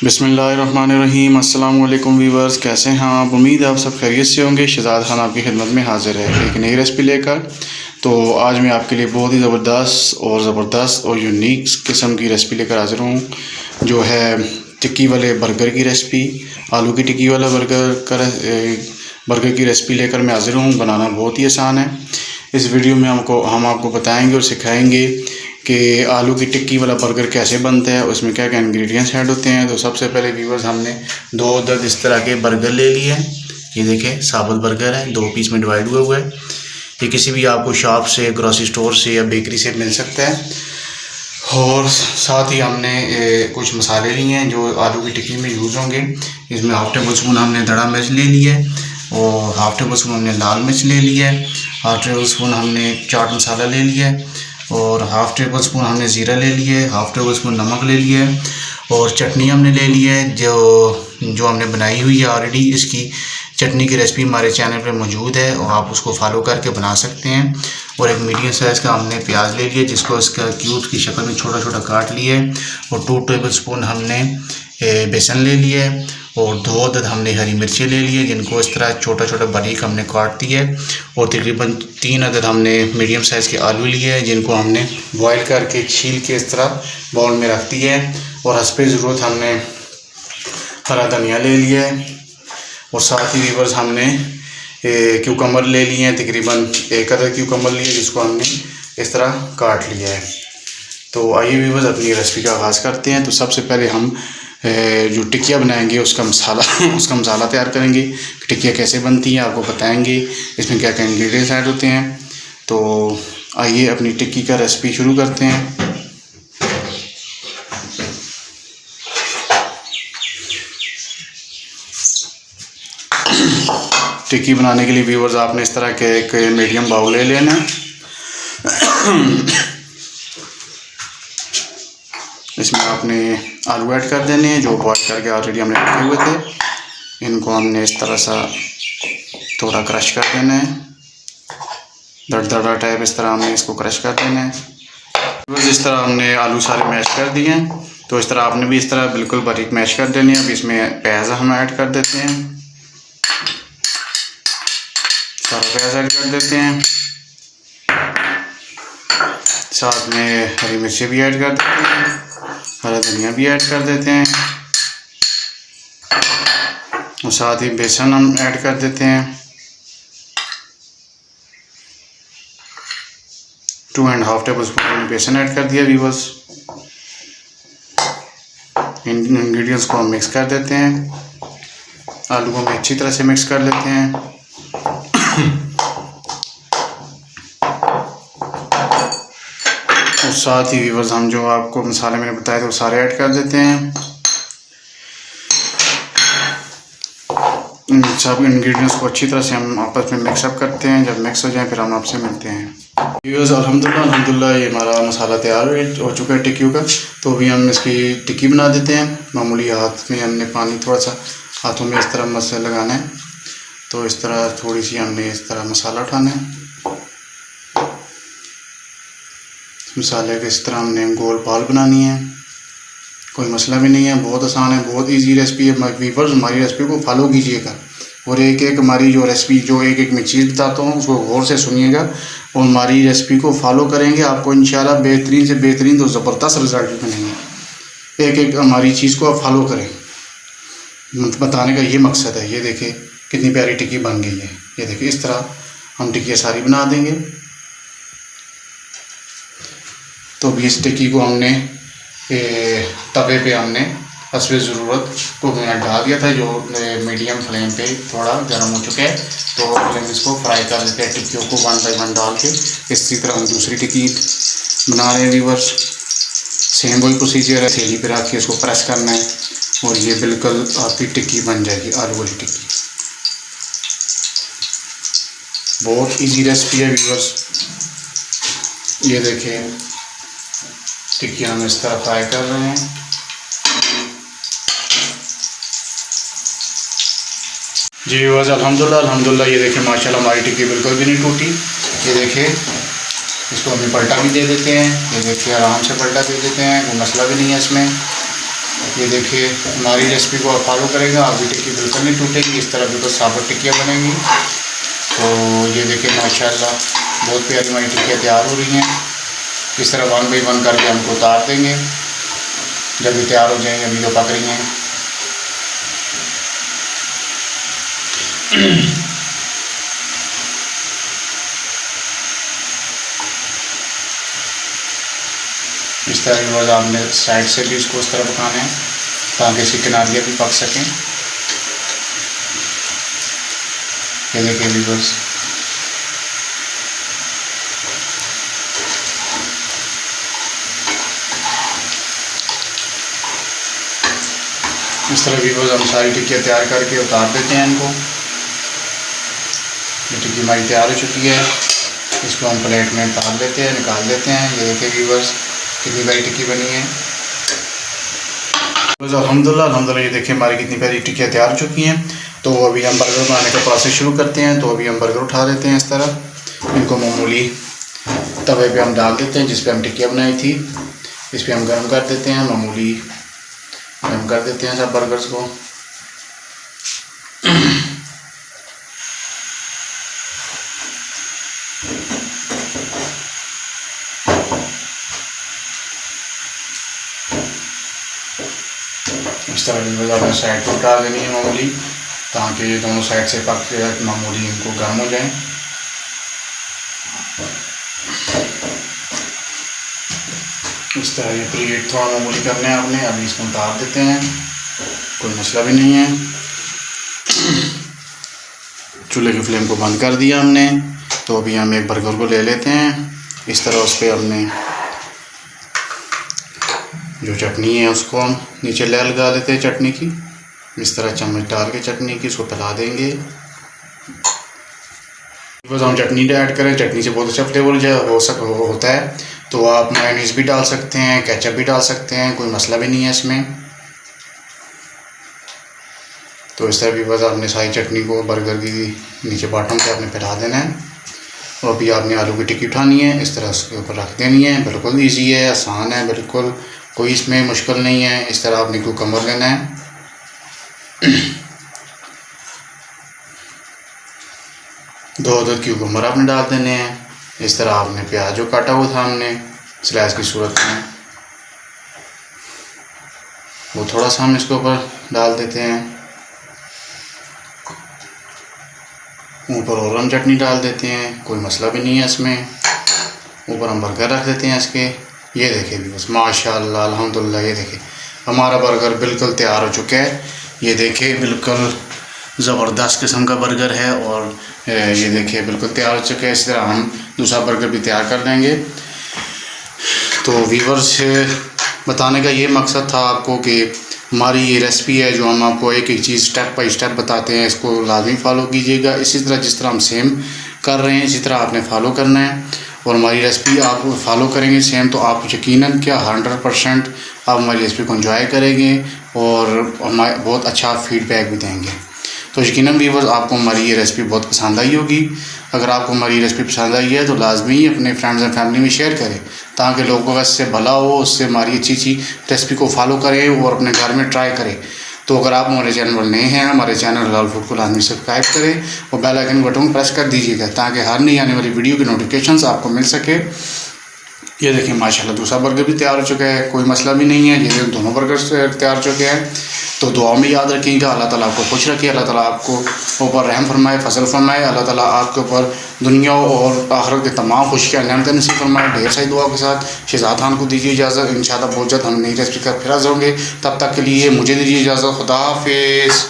बिस्मिल्लाहिर्रहमानिर्रहीम। अस्सलाम वालेकुम वीवर्स, कैसे हैं आप? उम्मीद है आप सब खैरियत से होंगे। शहजाद खान आपकी खिदमत में हाजिर है एक नई रेसिपी लेकर। तो आज मैं आपके लिए बहुत ही ज़बरदस्त और यूनिक किस्म की रेसिपी लेकर हाजिर हूँ, जो है टिक्की वाले बर्गर की रेसिपी। आलू की टिक्की वाला बर्गर की रेसिपी लेकर मैं हाजिर हूँ। बनाना बहुत ही आसान है। इस वीडियो में हम आपको बताएंगे और सिखाएंगे कि आलू की टिक्की वाला बर्गर कैसे बनता है, उसमें क्या क्या इंग्रेडिएंट्स ऐड होते हैं। तो सबसे पहले व्यूअर्स, हमने दो दर्द इस तरह के बर्गर ले लिए हैं। ये देखें, साबुत बर्गर है, 2 पीस में डिवाइड हुआ है। ये किसी भी आपको शॉप से, ग्रोसरी स्टोर से या बेकरी से मिल सकता है। और साथ ही हमने कुछ मसाले लिए हैं जो आलू की टिक्की में यूज़ होंगे। इसमें हाफ़ टेबल स्पून हमने दड़ा मिर्च ले लिया है, और हाफ़ टेबल स्पून हमने लाल मिर्च ले लिया है, हाफ़ टेबल स्पून हमने चाट मसाला ले लिया है, और हाफ़ टेबल स्पून हमने ज़ीरा ले लिया है, हाफ़ टेबल स्पून नमक ले लिया है, और चटनी हमने ले ली है जो हमने बनाई हुई है ऑलरेडी। इसकी चटनी की रेसिपी हमारे चैनल पे मौजूद है और आप उसको फॉलो करके बना सकते हैं। और एक मीडियम साइज़ का हमने प्याज ले लिया, जिसको इसका क्यूब्स की शक्ल में छोटा छोटा काट लिया है, और 2 टेबल स्पून हमने बेसन ले लिया है, और 2 अदद हमने हरी मिर्ची ले ली है, जिनको इस तरह छोटा छोटा बारीक हमने काट दिया है, और तकरीबन 3 अदद हमने मीडियम साइज़ के आलू लिए हैं, जिनको हमने बॉयल करके छील के इस तरह बाउल में रख दिया है। और हस्बे ज़रूरत हमने हरा धनिया ले लिया है, और साथ ही व्यूअर्स हमने क्यूकम्बर ले लिए हैं, तकरीबन 1 अदद क्यूकम्बर लिए, जिसको हमने इस तरह काट लिया है। तो आइए व्यूअर्स, अपनी रेसिपी का आगाज़ करते हैं। तो सबसे पहले हम जो टिक्कियाँ बनाएंगे उसका मसाला तैयार करेंगे। टिक्कियाँ कैसे बनती हैं आपको बताएंगे, इसमें क्या क्या इंग्रेडिएंट्स ऐड होते हैं। तो आइए अपनी टिक्की का रेसिपी शुरू करते हैं। टिक्की बनाने के लिए व्यूअर्स, आपने इस तरह के एक मीडियम बाउल ले लेना है। इसमें आपने आलू ऐड कर देने हैं, जो बॉयल करके ऑलरेडी हमने रखे हुए थे। इनको हमने इस तरह सा थोड़ा क्रश कर देना है, दरदरा टाइप इस तरह हमने इसको क्रश कर देना है। बस इस तरह हमने आलू सारे मैश कर दिए हैं। तो इस तरह आपने भी इस तरह बिल्कुल बारीक मैश कर देने हैं। अब इसमें प्याज हम ऐड कर देते हैं, सारा प्याज ऐड कर देते हैं। साथ में हरी मिर्ची भी ऐड कर देते हैं, हरा धनिया भी ऐड कर देते हैं, और साथ ही बेसन हम ऐड कर देते हैं। 2.5 टेबल स्पून हमने बेसन ऐड कर दिया व्यूअर्स। इन इंग्रेडिएंट्स को हम मिक्स कर देते हैं। आलू को हम अच्छी तरह से मिक्स कर लेते हैं। और साथ ही व्यूअर्स, हम जो आपको मसाले मैंने बताए थे वो सारे ऐड कर देते हैं। इन सब इंग्रेडिएंट्स को अच्छी तरह से हम आपस में मिक्सअप करते हैं। जब मिक्स हो जाए फिर हम आपसे मिलते हैं। व्यूअर्स, अल्हम्दुलिल्लाह ये हमारा मसाला तैयार हो चुका है टिक्कियों का। तो अभी हम इसकी टिक्की बना देते हैं। मामूली हाथ में हमने पानी थोड़ा सा हाथों में इस तरह मसाला लगाना है। तो इस तरह थोड़ी सी हमने इस तरह मसाला उठाना है। मसाले के इस तरह हमने गोल बाल बनानी है। कोई मसला भी नहीं है, बहुत आसान है, बहुत इजी रेसिपी है। व्यूअर्स, हमारी रेसिपी को फॉलो कीजिएगा, और एक एक हमारी जो रेसिपी जो एक मैं चीज़ बताता हूँ उसको गौर से सुनिएगा, और हमारी रेसिपी को फॉलो करेंगे, आपको इंशाल्लाह बेहतरीन से बेहतरीन तो ज़बरदस्त रिजल्ट मिलेंगे। एक एक हमारी चीज़ को आप फॉलो करें, बताने का ये मकसद है। ये देखिए कितनी प्यारी टिक्की बन गई है। ये देखिए इस तरह हम टिक्कियाँ सारी बना देंगे। तो भी इस टिक्की को हमने तवे पे हमने हस्बे ज़रूरत को डाल दिया था, जो मीडियम फ्लेम पे थोड़ा गर्म हो चुके हैं। तो हम इसको फ्राई कर देते हैं, टिक्कियों को 1 बाय 1 डाल के। इसी तरह हम दूसरी टिक्की बना रहे हैं व्यूअर्स। सेम वही प्रोसीजर है, थैली पे रख के इसको प्रेस करना है, और ये बिल्कुल आपकी टिक्की बन जाएगी, आलू वाली टिक्की। बहुत ईजी रेसिपी है व्यूअर्स। ये देखें, टिक्की हम इस तरह फ्राई कर रहे हैं। जी व्यूअर्स, अल्हम्दुलिल्लाह ये देखें माशाल्लाह हमारी टिक्की बिल्कुल भी नहीं टूटी। ये देखिए, इसको हम पलटा भी दे देते हैं। ये देखिए आराम से पलटा दे देते हैं, कोई मसला भी नहीं है इसमें। ये देखिए हमारी रेसिपी को आप फॉलो करेंगे, आपकी टिक्की बिल्कुल नहीं टूटेगी, इस तरह बिल्कुल साबुत टिक्कियाँ बनेंगी। तो ये देखिए माशाल्लाह बहुत प्यारी हमारी टिक्कियाँ तैयार हो रही हैं। इस तरह 1 बाई 1 करके हमको उतार देंगे। जब ये तैयार हो जाएंगे, अभी तो पक रही हैं। इस तरह के बाद आपने साइड से भी इसको इस तरह पकाना है ताकि इसकी किनारियाँ भी पक सकें। ये देखिए व्यूअर्स, इस तरह व्यूअर्स हम सारी टिक्कियाँ तैयार करके उतार देते हैं इनको। ये टिक्की हमारी तैयार हो चुकी है, इसको हम प्लेट में उतार लेते हैं, निकाल देते हैं। ये देखिए व्यूअर्स कितनी बड़ी टिक्की बनी है। अल्हम्दुलिल्लाह ये देखिए हमारी कितनी प्यारी टिक्कियाँ तैयार हो चुकी हैं। तो अभी हम बर्गर बनाने का प्रोसेस शुरू करते हैं। तो अभी हम बर्गर उठा देते हैं इस तरह, इनको मामूली तवे पे हम डाल देते हैं जिस पे हम टिक्कियाँ बनाई थी। इस पे हम गर्म कर देते हैं, मामूली गर्म कर देते हैं सब बर्गर्स को। इस तरह की वजह साइड पर उठा देनी है मामूली, ताकि ये दोनों साइड से पक के मामूली इनको गर्म हो जाएं। इस तरह ये प्लेट थोड़ा मामूली करना है आपने। अभी इसको उतार देते हैं, कोई मसला भी नहीं है। चूल्हे की फ्लेम को बंद कर दिया हमने। तो अभी हम एक बर्गर को ले लेते हैं। इस तरह उस पर हमने जो चटनी है उसको हम नीचे लेयर लगा देते हैं चटनी की। इस तरह चम्मच डाल के चटनी की इसको फैला देंगे। बस हम चटनी ऐड करें, चटनी से बहुत अच्छा फ्लेवर होता है। तो आप मायोनीज़ भी डाल सकते हैं, केचप भी डाल सकते हैं, कोई मसला भी नहीं है इसमें। तो इस तरह भी बस आपने सारी चटनी को बर्गर की नीचे बॉटम पे आपने फैला देना है। और अभी आपने आलू की टिक्की उठानी है, इस तरह उसके ऊपर रख देनी है। बिल्कुल ईजी है, आसान है, बिल्कुल कोई इसमें मुश्किल नहीं है। इस तरह आपने कुकम्बर लेना है, 2 अदद क्यूकम्बर आपने डाल देने हैं। इस तरह आपने प्याज जो काटा हुआ था हमने स्लाइस की सूरत में, वो थोड़ा सा हम इसके ऊपर डाल देते हैं। ऊपर और हम चटनी डाल देते हैं, कोई मसला भी नहीं है इसमें। ऊपर हम बर्गर रख देते हैं इसके। ये देखिए भी बस माशाल्लाह अल्हम्दुलिल्लाह, ये देखिए हमारा बर्गर बिल्कुल तैयार हो चुका है। ये देखिए बिल्कुल ज़बरदस्त किस्म का बर्गर है और ये देखिए बिल्कुल तैयार हो चुका है। इस तरह हम दूसरा बर्गर भी तैयार कर लेंगे। तो व्यूअर्स बताने का ये मकसद था आपको कि हमारी ये रेसिपी है जो हम आपको एक एक चीज़ स्टेप बाई स्टेप बताते हैं, इसको लाजमी फ़ॉलो कीजिएगा। इसी तरह जिस तरह हम सेम कर रहे हैं इसी तरह आपने फ़ॉलो करना है। और हमारी रेसिपी आप फॉलो करेंगे सेम, तो आप यकीनन क्या 100% आप हमारी रेसिपी को एंजॉय करेंगे और हमारे बहुत अच्छा फीडबैक भी देंगे। तो यकीनन व्यूअर्स आपको हमारी ये रेसिपी बहुत पसंद आई होगी। अगर आपको हमारी रेसिपी पसंद आई है तो लाजमी अपने फ्रेंड्स एंड फैमिली में शेयर करें, ताकि लोगों का इससे भला हो, उससे हमारी अच्छी रेसिपी को फॉलो करें और अपने घर में ट्राई करें। तो अगर आप हमारे चैनल पर नए हैं, हमारे चैनल हलाल फूड को लाजमी सब्सक्राइब करें और बेल आइकन बटन प्रेस कर दीजिएगा, ताकि हर नई आने वाली वीडियो की नोटिफिकेशंस आपको मिल सके। ये देखिए माशाल्लाह दूसरा बर्गर भी तैयार हो चुका है, कोई मसला भी नहीं है। ये दोनों बर्गर तैयार हो चुके हैं। तो दुआ में याद रखिएगा, अल्लाह ताला आपको खुश रखे, अल्लाह ताला आपको ऊपर रहम फरमाए, फजल फरमाए, अल्लाह ताला आपके ऊपर दुनिया और आखिरत के तमाम खुशियाँ नेमतें नसीब फरमाए। ढेर सारी दुआ के साथ शहजाद खान को दीजिए इजाज़त। इंशाअल्लाह बहुत जल्द हम नई रेसिपी का फिर हाज़िर होंगे। तब तक के लिए मुझे दीजिए इजाज़त। खुदा हाफिज़।